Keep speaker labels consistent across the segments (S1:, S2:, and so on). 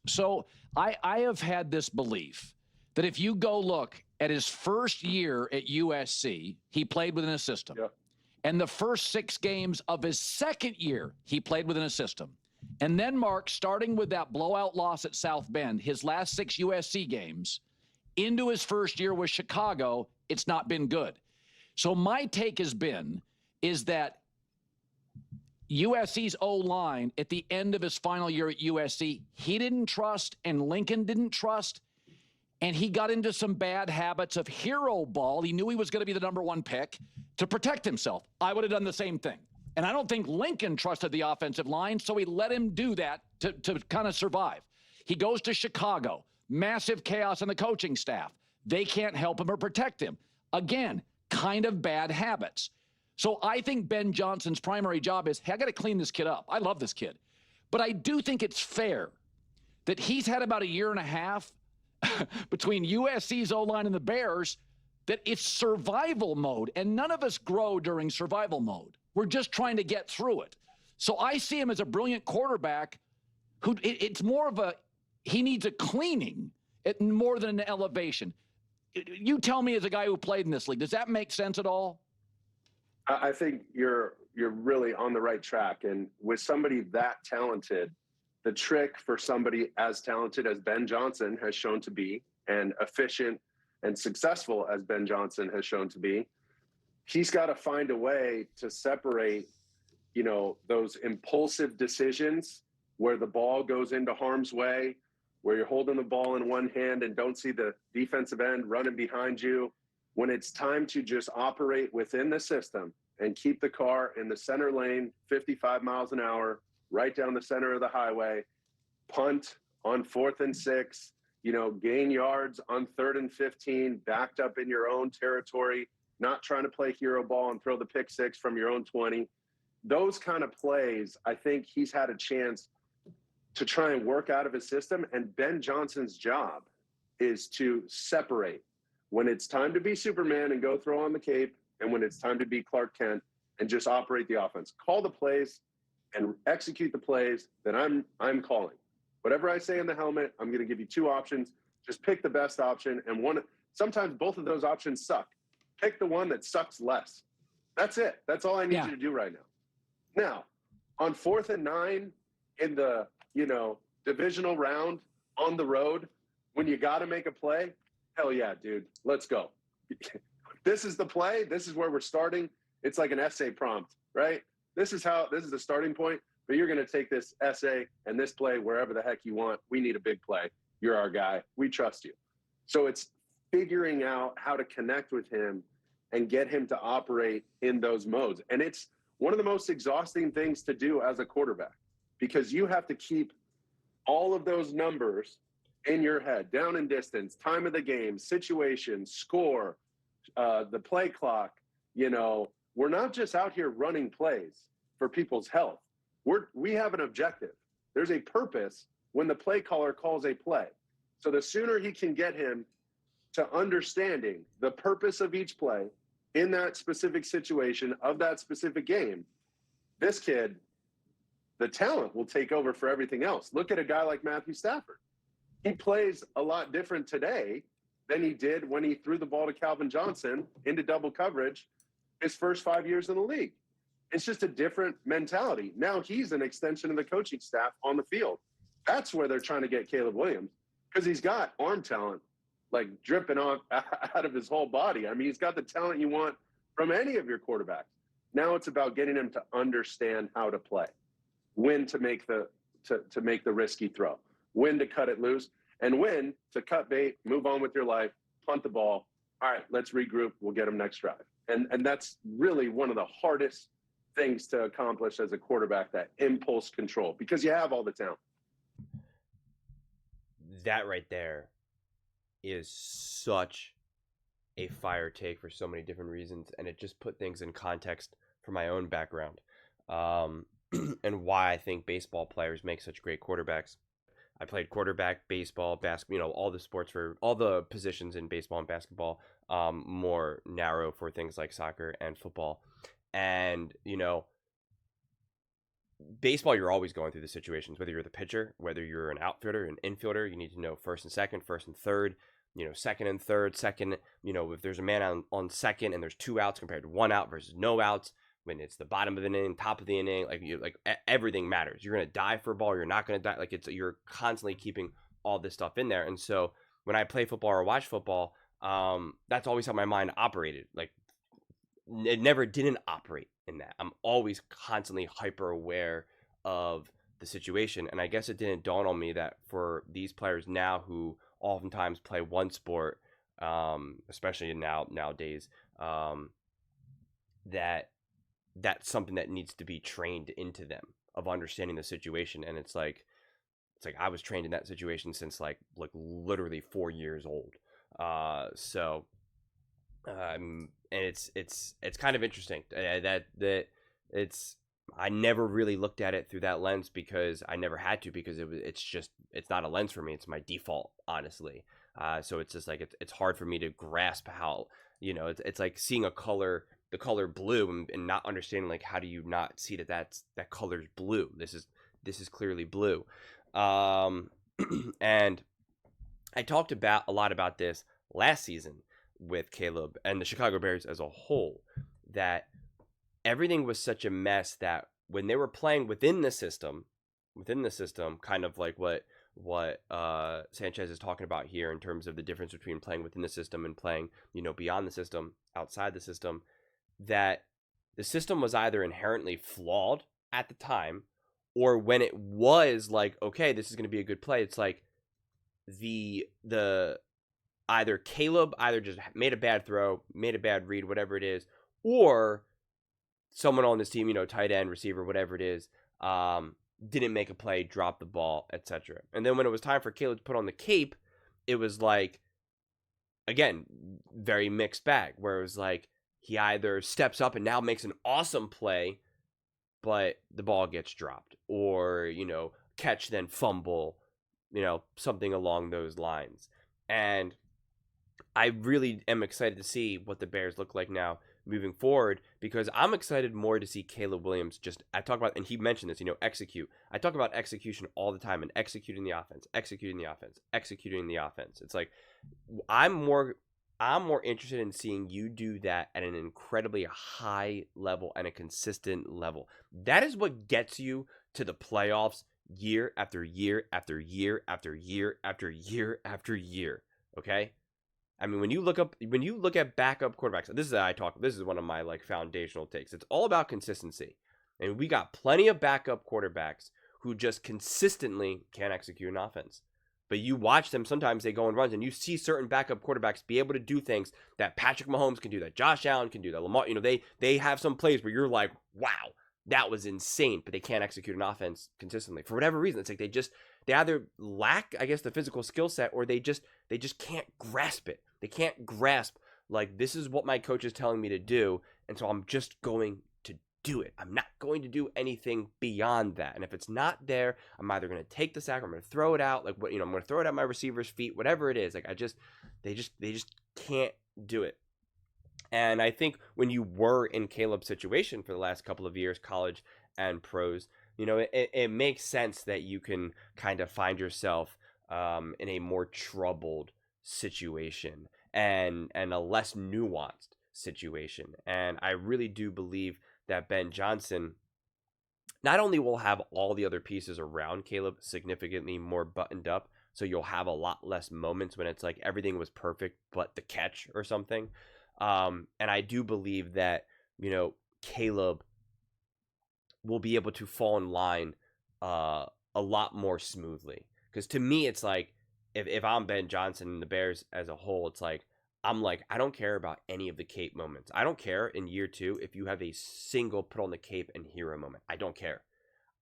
S1: So I have had this belief that if you go look at his first year at USC, he played within a system.
S2: Yep.
S1: And the first 6 games of his second year, he played within a system. And then, Mark, starting with that blowout loss at South Bend, his last 6 USC games, into his first year with Chicago, it's not been good. So my take has been is that USC's O-line at the end of his final year at USC, he didn't trust and Lincoln didn't trust. And he got into some bad habits of hero ball. He knew he was going to be the number 1 pick to protect himself. I would have done the same thing. And I don't think Lincoln trusted the offensive line, so he let him do that to kind of survive. He goes to Chicago. Massive chaos on the coaching staff. They can't help him or protect him. Again, kind of bad habits. So I think Ben Johnson's primary job is, hey, I got to clean this kid up. I love this kid. But I do think it's fair that he's had about a year and a half between USC's O-line and the Bears, that it's survival mode, and none of us grow during survival mode. We're just trying to get through it. So I see him as a brilliant quarterback who it's more of a, he needs a cleaning more than an elevation. You tell me, as a guy who played in this league, does that make sense at all?
S2: I think you're really on the right track. And with somebody that talented, the trick for somebody as talented as Ben Johnson has shown to be, and efficient and successful as Ben Johnson has shown to be, he's got to find a way to separate, those impulsive decisions where the ball goes into harm's way, where you're holding the ball in one hand and don't see the defensive end running behind you, when it's time to just operate within the system and keep the car in the center lane, 55 miles an hour, right down the center of the highway, punt on 4th and 6, gain yards on 3rd and 15, backed up in your own territory, not trying to play hero ball and throw the pick 6 from your own 20. Those kind of plays, I think he's had a chance to try and work out of his system. And Ben Johnson's job is to separate when it's time to be Superman and go throw on the cape, and when it's time to be Clark Kent and just operate the offense. Call the plays and execute the plays that I'm calling. Whatever I say in the helmet, I'm going to give you 2 options. Just pick the best option, and sometimes both of those options suck. Pick the one that sucks less. That's it. That's all I need you to do right now. Now, on 4th and 9 in the, divisional round on the road, when you got to make a play, hell yeah, dude, let's go. This is the play. This is where we're starting. It's like an essay prompt, right? This is the starting point, but you're going to take this essay and this play wherever the heck you want. We need a big play. You're our guy. We trust you. So it's figuring out how to connect with him and get him to operate in those modes. And it's one of the most exhausting things to do as a quarterback, because you have to keep all of those numbers in your head, down and distance, time of the game, situation, score, the play clock. We're not just out here running plays for people's health. We have an objective. There's a purpose when the play caller calls a play. So the sooner he can get him to understanding the purpose of each play in that specific situation of that specific game, this kid, the talent will take over for everything else. Look at a guy like Matthew Stafford. He plays a lot different today than he did when he threw the ball to Calvin Johnson into double coverage his first 5 years in the league. It's just a different mentality. Now he's an extension of the coaching staff on the field. That's where they're trying to get Caleb Williams, because he's got arm talent like dripping out of his whole body. I mean, he's got the talent you want from any of your quarterbacks. Now it's about getting him to understand how to play, when to make the risky throw, when to cut it loose, and when to cut bait, move on with your life, punt the ball. All right, let's regroup. We'll get him next drive. And that's really one of the hardest things to accomplish as a quarterback, that impulse control, because you have all the talent.
S3: That right there is such a fire take for so many different reasons, and it just put things in context for my own background, and why I think baseball players make such great quarterbacks. I played quarterback, baseball, basketball, all the sports for all the positions in baseball and basketball, more narrow for things like soccer and football. And, baseball, you're always going through the situations, whether you're the pitcher, whether you're an outfielder, an infielder, you need to know first and second, first and third, second and third, second, if there's a man on second and there's 2 outs compared to 1 out versus no outs, when it's the bottom of the inning, top of the inning, everything matters. You're going to die for a ball. You're not going to die. You're constantly keeping all this stuff in there. And so when I play football or watch football, that's always how my mind operated. Like, it never didn't operate in that. I'm always constantly hyper aware of the situation. And I guess it didn't dawn on me that for these players now who oftentimes play one sport, especially nowadays, that that's something that needs to be trained into them, of understanding the situation. And it's like I was trained in that situation since like literally 4 years old. And it's kind of interesting that it's, I never really looked at it through that lens, because I never had to, because it's not a lens for me. It's my default, honestly. So it's just like, it's hard for me to grasp how, it's like seeing the color blue, and not understanding, like, how do you not see that color's blue? This is clearly blue. And I talked a lot about this last season with Caleb and the Chicago Bears as a whole, that everything was such a mess that when they were playing within the system, kind of like what Sanchez is talking about here, in terms of the difference between playing within the system and playing, beyond the system, outside the system, that the system was either inherently flawed at the time, or when it was like, okay, this is going to be a good play, it's like the either Caleb just made a bad throw, made a bad read, whatever it is, or someone on this team, tight end, receiver, whatever it is, didn't make a play, dropped the ball, etc. And then when it was time for Caleb to put on the cape, it was like, again, very mixed bag, where it was like, he either steps up and now makes an awesome play, but the ball gets dropped, or, catch then fumble, something along those lines. And I really am excited to see what the Bears look like now moving forward, because I'm excited more to see Caleb Williams I talk about, and he mentioned this, execute. I talk about execution all the time, and executing the offense. It's like, I'm more interested in seeing you do that at an incredibly high level and a consistent level. That is what gets you to the playoffs year after year after year after year after year after year. Okay? I mean, when you look at backup quarterbacks, this is one of my like foundational takes. It's all about consistency. And we got plenty of backup quarterbacks who just consistently can't execute an offense. But you watch them, sometimes they go on runs, and you see certain backup quarterbacks be able to do things that Patrick Mahomes can do, that Josh Allen can do, that Lamar, they have some plays where you're like, wow, that was insane, but they can't execute an offense consistently. For whatever reason, it's like they either lack, I guess, the physical skill set, or they just can't grasp it. They can't grasp, like, this is what my coach is telling me to do, and so I'm just going to do it. I'm not going to do anything beyond that. And if it's not there, I'm either going to take the sack, or I'm going to throw it out, like, I'm going to throw it at my receiver's feet, whatever it is. Like, they just can't do it. And I think when you were in Caleb's situation for the last couple of years, college and pros, it makes sense that you can kind of find yourself in a more troubled situation and a less nuanced situation. And I really do believe that Ben Johnson not only will have all the other pieces around Caleb significantly more buttoned up, so you'll have a lot less moments when it's like everything was perfect but the catch or something. And I do believe that, Caleb will be able to fall in line a lot more smoothly. Because to me, it's like, if I'm Ben Johnson and the Bears as a whole, it's like, I don't care about any of the cape moments. I don't care in year 2 if you have a single put on the cape and hero moment. I don't care.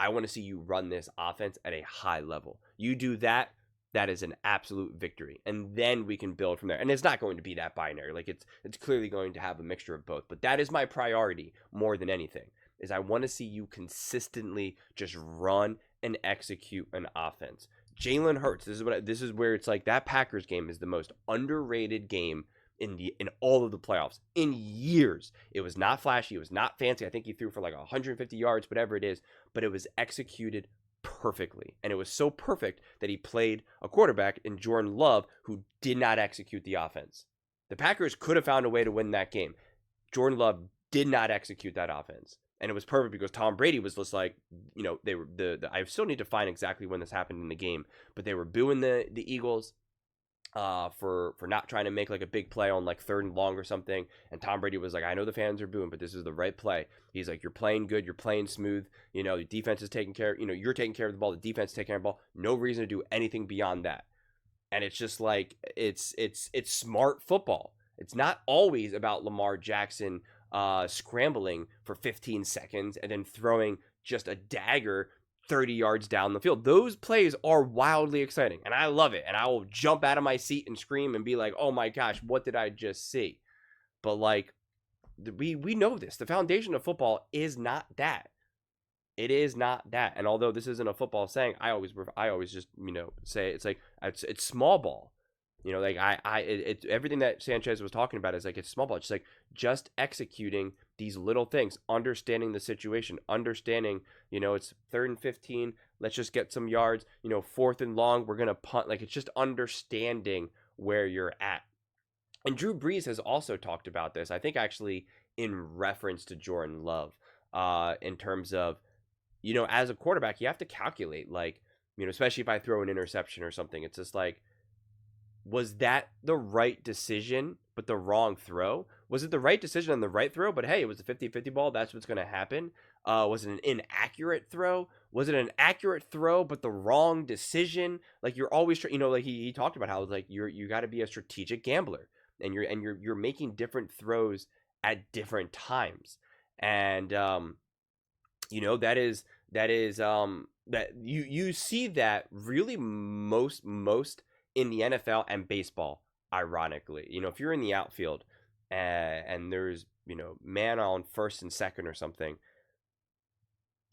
S3: I want to see you run this offense at a high level. You do that, that is an absolute victory. And then we can build from there. And it's not going to be that binary. Like, it's clearly going to have a mixture of both. But that is my priority more than anything, is I want to see you consistently just run and execute an offense. Jalen Hurts, this is where it's like, that Packers game is the most underrated game in all of the playoffs in years. It was not flashy. It was not fancy. I think he threw for like 150 yards, whatever it is, but it was executed perfectly. And it was so perfect that he played a quarterback in Jordan Love who did not execute the offense. The Packers could have found a way to win that game. Jordan Love did not execute that offense. And it was perfect because Tom Brady was just like, they were I still need to find exactly when this happened in the game, but they were booing the Eagles for not trying to make like a big play on like 3rd and long or something. And Tom Brady was like, I know the fans are booing, but this is the right play. He's like, you're playing good, you're playing smooth. The defense is taking care. You're taking care of the ball. The defense is taking care of the ball. No reason to do anything beyond that. And it's just like it's smart football. It's not always about Lamar Jackson scrambling for 15 seconds and then throwing just a dagger 30 yards down the field. Those plays are wildly exciting, and I love it. And I will jump out of my seat and scream and be like, oh my gosh, what did I just see? But like, we know this. The foundation of football is not that. It is not that. And although this isn't a football saying, I always just, say it's like, it's small ball. Like everything that Sanchez was talking about is like, it's small ball. It's like just executing these little things, understanding the situation, understanding, it's 3rd and 15. Let's just get some yards, 4th and long. We're going to punt. Like, it's just understanding where you're at. And Drew Brees has also talked about this, I think actually in reference to Jordan Love, in terms of, as a quarterback, you have to calculate, like, especially if I throw an interception or something, it's just like, was that the right decision, but the wrong throw? Was it the right decision and the right throw, but hey, it was a 50-50 ball. That's what's going to happen. Was it an inaccurate throw? Was it an accurate throw, but the wrong decision? Like, you're always, like he talked about how like you got to be a strategic gambler, and you're making different throws at different times. And, that you see that really most in the NFL and baseball, ironically. If you're in the outfield and there's, man on 1st and 2nd or something,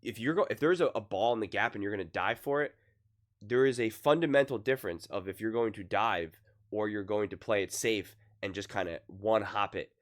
S3: if there's a ball in the gap and you're going to dive for it, there is a fundamental difference of if you're going to dive or you're going to play it safe and just kind of one hop it,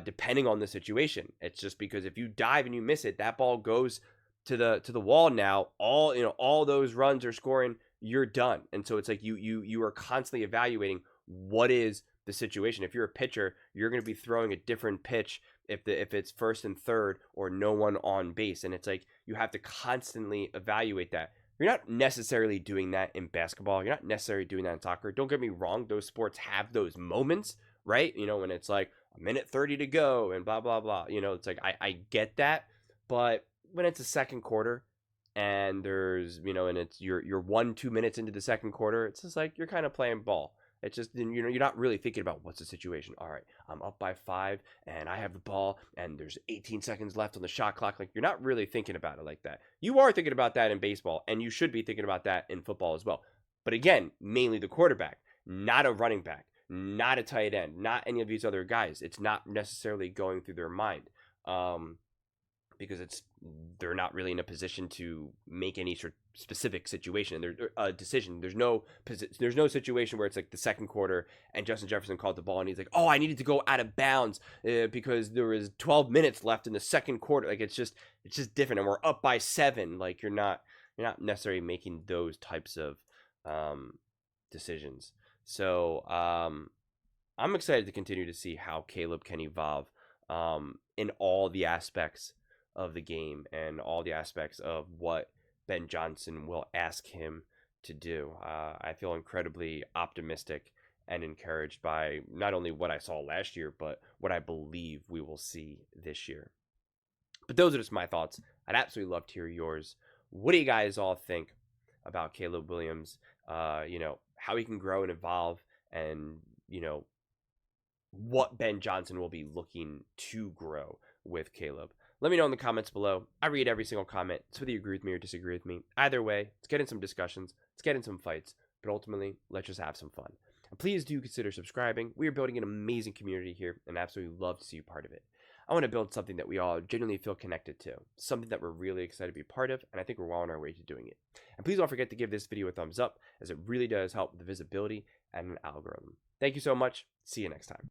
S3: depending on the situation. It's just because if you dive and you miss it, that ball goes to the wall. Now all those runs are scoring, you're done. And so it's like you are constantly evaluating what is the situation. If you're a pitcher, you're going to be throwing a different pitch if it's 1st and 3rd or no one on base. And it's like you have to constantly evaluate that. You're not necessarily doing that in basketball. You're not necessarily doing that in soccer. Don't get me wrong. Those sports have those moments, right? When it's like a minute 30 to go and blah, blah, blah. It's like, I get that. But when it's a second quarter and there's, and it's you're 1-2 minutes into the second quarter, it's just like you're kind of playing ball. It's just, you're not really thinking about what's the situation. All right, I'm up by 5 and I have the ball and there's 18 seconds left on the shot clock. Like, you're not really thinking about it like that. You are thinking about that in baseball, and you should be thinking about that in football as well. But again, mainly the quarterback, not a running back, not a tight end, not any of these other guys. It's not necessarily going through their mind. Because they're not really in a position to make any sort of specific situation. There's a decision. There's no situation where it's like the second quarter and Justin Jefferson called the ball and he's like, oh, I needed to go out of bounds because there was 12 minutes left in the second quarter. Like, it's just different, and we're up by 7. Like, you're not necessarily making those types of decisions. So I'm excited to continue to see how Caleb can evolve in all the aspects of the game and all the aspects of what Ben Johnson will ask him to do. I feel incredibly optimistic and encouraged by not only what I saw last year, but what I believe we will see this year. But those are just my thoughts. I'd absolutely love to hear yours. What do you guys all think about Caleb Williams? How he can grow and evolve, and, what Ben Johnson will be looking to grow with Caleb. Let me know in the comments below. I read every single comment. It's whether you agree with me or disagree with me. Either way, let's get in some discussions. Let's get in some fights. But ultimately, let's just have some fun. And please do consider subscribing. We are building an amazing community here, and I absolutely love to see you part of it. I want to build something that we all genuinely feel connected to, something that we're really excited to be part of, and I think we're well on our way to doing it. And please don't forget to give this video a thumbs up, as it really does help with the visibility and an algorithm. Thank you so much. See you next time.